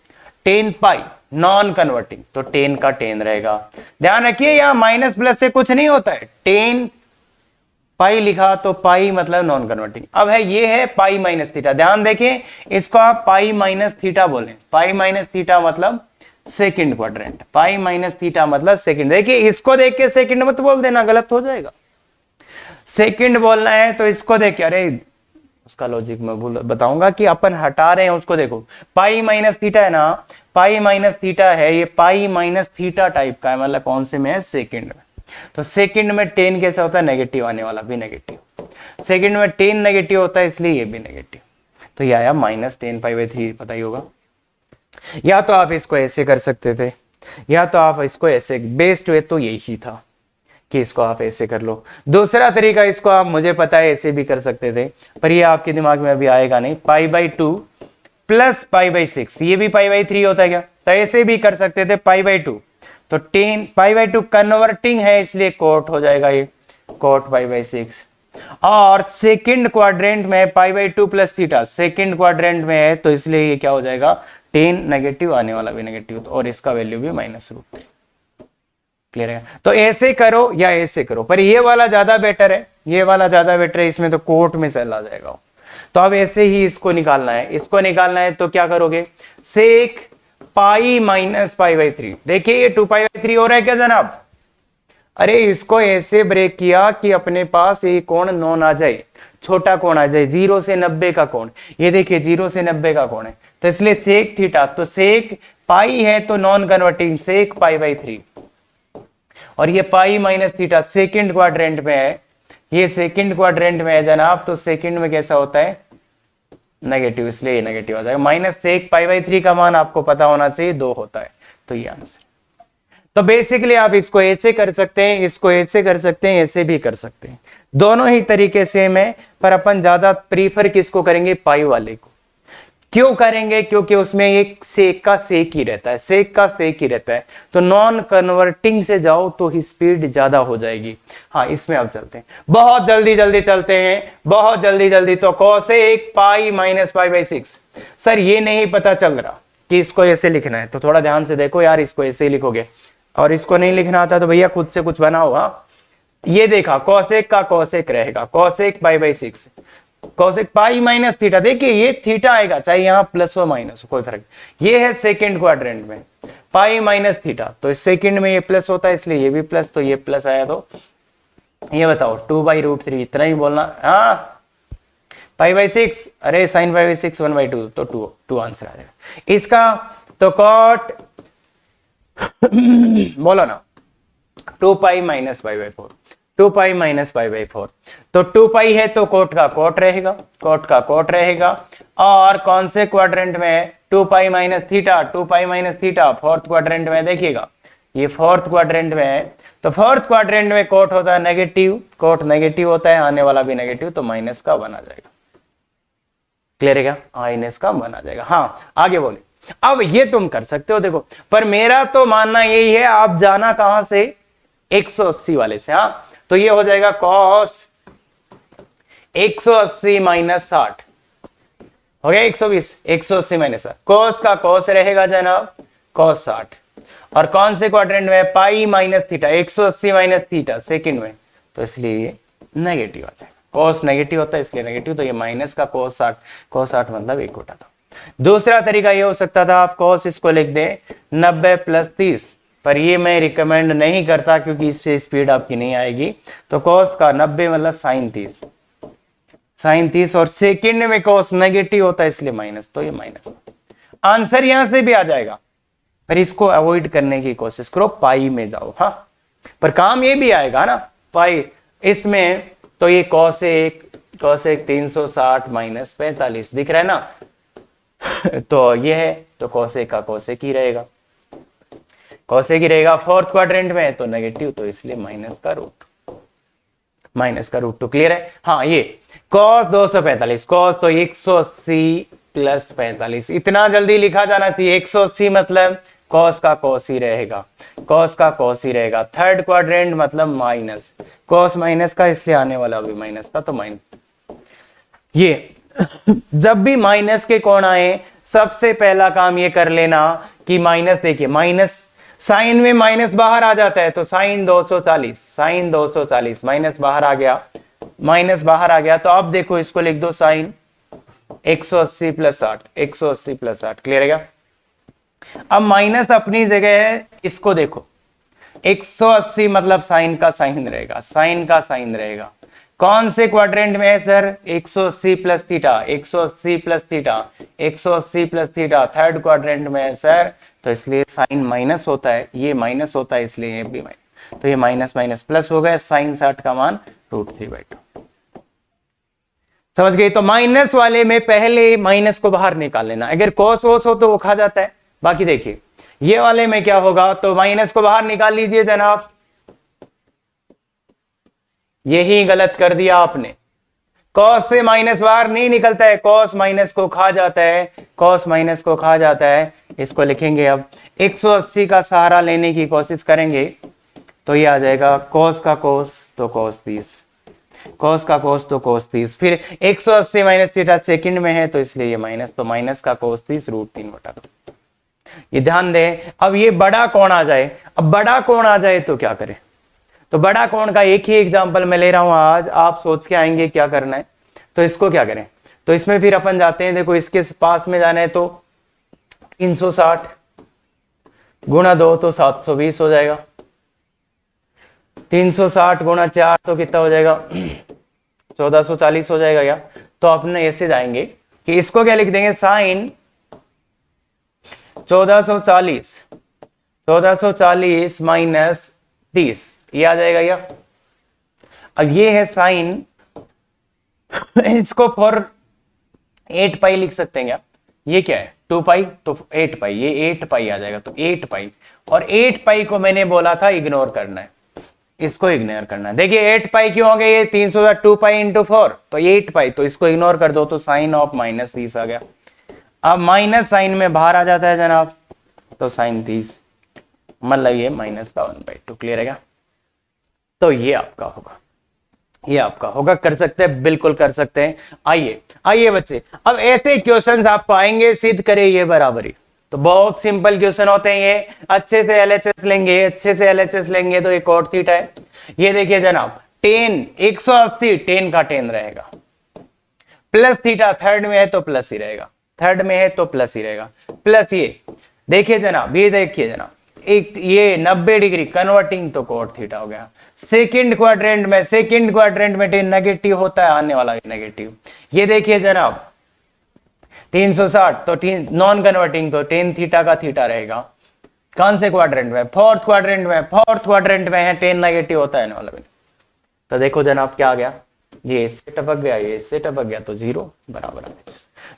Speaker 1: tan π नॉन कन्वर्टिंग, तो tan का tan रहेगा। ध्यान रखिए यहां माइनस प्लस से कुछ नहीं होता है, tan पाई लिखा तो पाई मतलब नॉन कन्वर्टिंग। अब है ये है पाई माइनस थीटा, ध्यान देखें इसको आप पाई माइनस थीटा बोलें, पाई माइनस थीटा मतलब सेकंड क्वाड्रेंट, पाई माइनस थीटा मतलब सेकंड। देखिए इसको देख के सेकंड मत बोल देना, गलत हो जाएगा, सेकंड बोलना है। तो इसको देख के, अरे उसका लॉजिक मैं बताऊंगा कि अपन हटा रहे हैं उसको। देखो पाई माइनस थीटा है ना, पाई माइनस थीटा है, ये पाई माइनस थीटा टाइप का है, मतलब कौन से में है, सेकंड में। तो सेकंड में tan कैसा होता है, नेगेटिव आने वाला, भी नेगेटिव। सेकंड में tan नेगेटिव होता है इसलिए ये भी नेगेटिव, तो ये आया माइनस tan π/3, पता ही होगा। या तो आप इसको ऐसे कर सकते थे, या तो आप इसको ऐसे, बेस्ट वे तो यही था कि इसको आप ऐसे कर लो। दूसरा तरीका, इसको आप, मुझे पता है ऐसे भी कर सकते थे, पर ये आपके दिमाग में अभी आएगा नहीं। π/2 प्लस π/6, ये भी π/3 होता है क्या, तो ऐसे भी कर सकते थे π/2, तो tan π/2 कन्वर्टिंग है इसलिए कोट हो जाएगा, ये कोट π/6। और सेकंड क्वाड्रेंट में π/2 प्लस थीटा, सेकंड क्वाड्रेंट में है तो इसलिए ये क्या हो जाएगा, tan नेगेटिव आने वाला भी नेगेटिव, और इसका वैल्यू भी -√3। क्लियर है, तो ऐसे करो या ऐसे करो, पर ये वाला ज्यादा बेटर है, ये वाला ज्यादा बेटर है, इसमें तो कोट में चला जाएगा। तो अब ऐसे ही इसको निकालना है, इसको निकालना है तो क्या करोगे, सेक पाई माइनस पाई बाई 3। देखिए ये 2 पाई बाई 3 हो रहा है क्या जनाब? अरे इसको ऐसे ब्रेक किया कि अपने पास एक कोण नॉन आ जाए, छोटा कोण आ जाए, 0 से 90 का कोण। ये देखिए 0 से 90 का कोण है, तो इसलिए सेक थीटा, तो सेक पाई है तो non converting sec pi by 3, और ये pi minus theta second quadrant में है, ये सेकंड क्वाड्रेंट में है जनाब, तो सेकंड में कैसा होता है? नेगेटिव, इसलिए ये नेगेटिव आ जाएगा। माइनस सेक पाई बाई 3 का मान आपको पता होना चाहिए 2 होता है, तो ये आंसर। तो बेसिकली आप इसको ऐसे कर सकते हैं, इसको ऐसे कर सकते हैं, ऐसे भी कर सकते हैं, दोनों ही तरीके सेम है, पर अपन ज्यादा प्रीफर किसको करेंगे? पाई वाले को। क्यों करेंगे? क्योंकि उसमें एक सेक का सेक ही रहता है, सेक का सेक ही रहता है, तो नॉन कन्वर्टिंग से जाओ तो ही स्पीड ज्यादा हो जाएगी। हाँ, इसमें अब चलते हैं, बहुत जल्दी जल्दी चलते हैं, बहुत जल्दी जल्दी। तो cosec pi minus pi by 6। Sir ये नहीं पता चल रहा कि इसको ऐसे लिखना है, तो थोड़ा ध्यान से देखो यार, इसको ऐसे ही लिखोगे, और इसको नहीं लिखना आता तो भैया खुद से कुछ बनाओ। हाँ, ये देखा कोसेक का कोसेक रहेगा, cosec pi by 6, cosec pi minus theta. देखिए ये थीटा आएगा, चाहे यहां प्लस हो माइनस हो, कोई फर्क। ये है सेकंड क्वाड्रेंट में पाई माइनस थीटा, तो इस सेकंड में ये प्लस होता है, इसलिए ये भी प्लस, तो ये प्लस आया। तो ये बताओ 2/√3, इतना ही बोलना। हाँ, पाई बाई 6, अरे साइन पाई बाई 6 1/2, तो 2 आंसर आ जाएगा इसका। तो कॉट बोलो ना, 2 pi minus pi by 4, 2 pi minus pi by 4, तो 2 पाई है तो कोट का कोट रहेगा, कोट का कोट रहेगा। और कौन से क्वाड्रेंट में? 2 पाई माइनस थीटा, 2 पाई माइनस थीटा फोर्थ क्वाड्रेंट में। देखिएगा ये फोर्थ क्वाड्रेंट में है, तो फोर्थ क्वाड्रेंट में कोट होता है नेगेटिव, कोट नेगेटिव होता है, आने वाला भी नेगेटिव, तो माइनस का बना जाएगा। क्लियर है क्या? माइनस का बना जाएगा। हाँ, आगे बोले। अब ये तुम कर सकते हो, देखो, पर मेरा तो मानना यही है, आप जाना कहां से? 180 वाले से। हाँ, तो ये हो जाएगा कॉस 180 माइनस 60 हो गया 120, 180 माइनस 60, कोस का कोस रहेगा जनाब कोस 60, और कौन से क्वाड्रेंट में? पाई minus theta, 180 minus theta second में, तो इसलिए ये नेगेटिव आ जाएगा, कोस नेगेटिव होता है इसलिए नेगेटिव, तो ये माइनस का कोस 60, कोस 60 मतलब 1 होता था। दूसरा तरीका ये हो सकता था, आप कोस इसको लिख दे 90 प्लस 30, पर ये मैं रिकमेंड नहीं करता क्योंकि इससे स्पीड आपकी नहीं आएगी। तो कोस का 90 मतलब साइन 30, साइन 30, और सेकंड में कोस नेगेटिव होता है इसलिए माइनस, तो ये माइनस। आंसर यहां से भी आ जाएगा, पर इसको अवॉइड करने की कोशिश करो, पाई में जाओ। हाँ, पर काम ये भी आएगा ना पाई इसमें, तो ये कोसेक 360 माइनस 45 दिख रहा है ना तो ये है, तो कोसेक का कोसेक ही रहेगा, कोसेक ही रहेगा। फोर्थ क्वाड्रेंट में तो नेगेटिव, तो इसलिए माइनस का रूट, माइनस का रूट 2। क्लियर है? हाँ, ये कॉस 245, कॉस तो 180 प्लस 45, इतना जल्दी लिखा जाना चाहिए। 180 मतलब कॉस का कॉस ही रहेगा, कॉस का कॉस ही रहेगा। थर्ड क्वाड्रेंट मतलब माइनस, कॉस माइनस का, इसलिए आने वाला भी माइनस का, तो माइनस। ये जब भी माइनस के कोण आए, सबसे पहला काम ये कर लेना कि माइनस, देखिए माइनस साइन में माइनस बाहर आ जाता है, तो साइन 240, साइन 240 माइनस बाहर आ गया, माइनस बाहर आ गया, तो अब देखो इसको लिख दो साइन 180 प्लस 60, 180 प्लस 60। क्लियर है क्या? अब माइनस अपनी जगह है, इसको देखो 180 मतलब साइन का साइन रहेगा, साइन का साइन रहेगा। कौन से क्वाड्रेंट में है sir? 180 plus theta, 180 plus theta, 180 plus theta third quadrant में है सर, तो इसलिए साइन माइनस होता है, ये माइनस होता है, इसलिए ये भी माइनस, तो ये माइनस माइनस प्लस हो गया, साइन 60 का मान √3/2। समझ गए? तो माइनस वाले में पहले माइनस को बाहर निकाल लेना, अगर कोस वोस हो तो वो खा जाता है। बाकी देखिए ये वाले में क्या होगा, तो माइनस को बाहर निकाल लीजिए जनाब, यही गलत कर दिया आपने, कॉस से माइनस बाहर नहीं निकलता है, कॉस माइनस को खा जाता है, कॉस माइनस को खा जाता है। इसको लिखेंगे अब 180 का सहारा लेने की कोशिश करेंगे, तो ये आ जाएगा कॉस का कॉस तो कॉस 30, कॉस का कॉस तो कॉस 30, फिर 180 माइनस थीटा सेकंड में है, तो इसलिए ये माइनस, तो माइनस का कॉस 30 √3/2। ये ध्यान दें। अब ये बड़ा कोण आ जाए, अब बड़ा कोण आ जाए तो क्या करें? तो बड़ा कोण का एक ही एग्जांपल मैं ले रहा हूं आज, आप सोच के आएंगे क्या करना है। तो इसको क्या करें, तो इसमें फिर अपन जाते हैं, देखो इसके पास में जाना है तो 360, गुणा 2 तो 720 हो जाएगा। 360 गुणा 4 तो कितना हो जाएगा 1440 हो जाएगा क्या। तो अपने ऐसे जाएंगे कि इसको क्या लिख देंगे, साइन 1440 माइनस 30, ये आ जाएगा या। अब ये है साइन, इसको फॉर 8 पाई लिख सकते हैं क्या। ये क्या है 2 पाई, तो 8 पाई, ये 8 पाई आ जाएगा, तो 8 पाई। और 8 पाई को मैंने बोला था इग्नोर करना है, इसको इग्नोर करना है। देखिए 8 पाई क्यों हो गया, ये 300 2 पाई इंटू 4 तो 8 पाई, तो इसको इग्नोर कर दो, तो साइन ऑफ माइनस 30 आ गया। अब माइनस साइन में बाहर आ जाता है जनाब, तो साइन 30, मतलब ये -1/2 क्लियर है क्या। तो ये आपका होगा, ये आपका होगा। कर सकते हैं, बिल्कुल कर सकते हैं। आइए आइए बच्चे, अब ऐसे क्वेश्चंस आपको आएंगे, सिद्ध करे ये बराबरी। तो बहुत सिंपल क्वेश्चन होते हैं ये, अच्छे से एलएचएस लेंगे, अच्छे से एलएचएस लेंगे तो ये कॉट थीटा है। ये देखिए जनाब, टेन 180 टेन का टेन रहेगा, प्लस थीटा थर्ड में है तो प्लस ही रहेगा, थर्ड में है तो प्लस ही रहेगा, प्लस ये देखिए जनाब, ये देखिए जनाब, एक ये 90 डिग्री कन्वर्टिंग तो कोट थीटा हो गया। सेकंड क्वाड्रेंट में टेन नेगेटिव होता है, आने वाला नेगेटिव। ये देखिए जनाब 360 तो नॉन कन्वर्टिंग तो टेन थीटा का थीटा रहेगा। कौन से क्वाड्रेंट में, फोर्थ क्वाड्रेंट में है, टेन नेगेटिव होता है आने वाला। तो देखो जनाब क्या आ गया, ये इससे टपक गया, ये इससे टपक गया, तो 0 बराबर।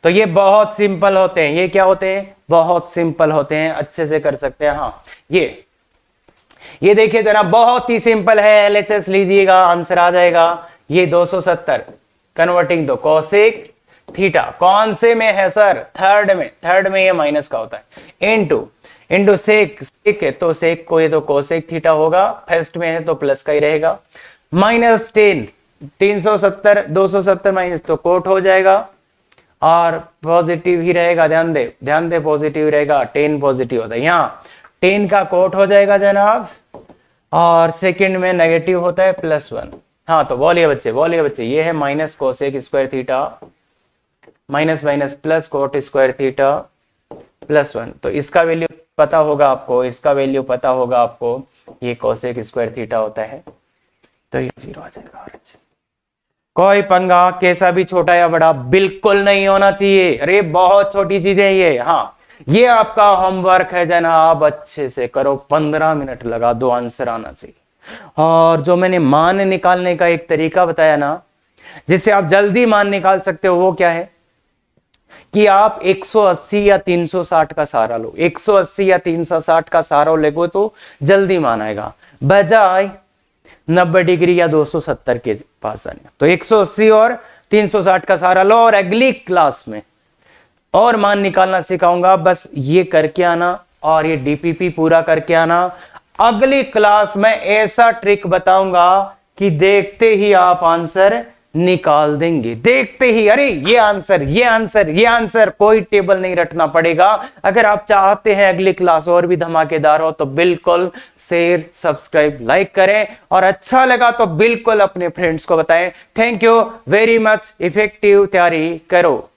Speaker 1: तो ये बहुत सिंपल होते हैं, ये क्या होते हैं, बहुत सिंपल होते हैं, अच्छे से कर सकते हैं। हाँ ये देखिए जनाब, बहुत ही सिंपल है, एलएचएस लीजिएगा आंसर आ जाएगा। ये 270 कन्वर्टिंग तो कोसेक थीटा, कौन से में है सर, थर्ड में ये माइनस का होता है, इंटू सेक है तो सेक को ये तो कोसेक थीटा होगा, फर्स्ट में है तो प्लस का ही रहेगा, माइनस 10 270 माइनस तो कोट हो जाएगा, और पॉजिटिव ही रहेगा, ध्यान दे पॉजिटिव रहेगा, 10 पॉजिटिव होता है, यहाँ 10 का कोट हो जाएगा जनाब, और सेकंड में नेगेटिव होता है +1। हाँ तो बोलिए बच्चे, ये है minus cosec square theta minus plus coat square theta +1। तो इसका वैल्यू पता होगा आपको, ये कोसेक स्क्वायर थीटा होता है, तो ये 0 आ जाएगा। कोई पंगा कैसा भी छोटा या बड़ा बिल्कुल नहीं होना चाहिए, अरे बहुत छोटी चीजें ये। हाँ ये आपका होमवर्क है जनाब, अच्छे से करो, 15 मिनट लगा दो, आंसर आना चाहिए। और जो मैंने मान निकालने का एक तरीका बताया ना, जिससे आप जल्दी मान निकाल सकते हो, वो क्या है कि आप 180 या 360 का सहारा लो, 180 या 360 का सहारा लेगो तो जल्दी मान आएगा, बजाय 90 डिग्री या 270 के पास आने। तो 180 और 360 का सहारा लो, और अगली क्लास में और मान निकालना सिखाऊंगा, बस ये करके आना और ये डीपीपी पूरा करके आना। अगली क्लास में ऐसा ट्रिक बताऊंगा कि देखते ही आप आंसर निकाल देंगे, देखते ही, अरे ये आंसर, कोई टेबल नहीं रटना पड़ेगा। अगर आप चाहते हैं अगली क्लास और भी धमाकेदार हो तो बिल्कुल शेयर, सब्सक्राइब, लाइक करें, और अच्छा लगा तो बिल्कुल अपने फ्रेंड्स को बताएं। Thank you very much, effective तैयारी करो।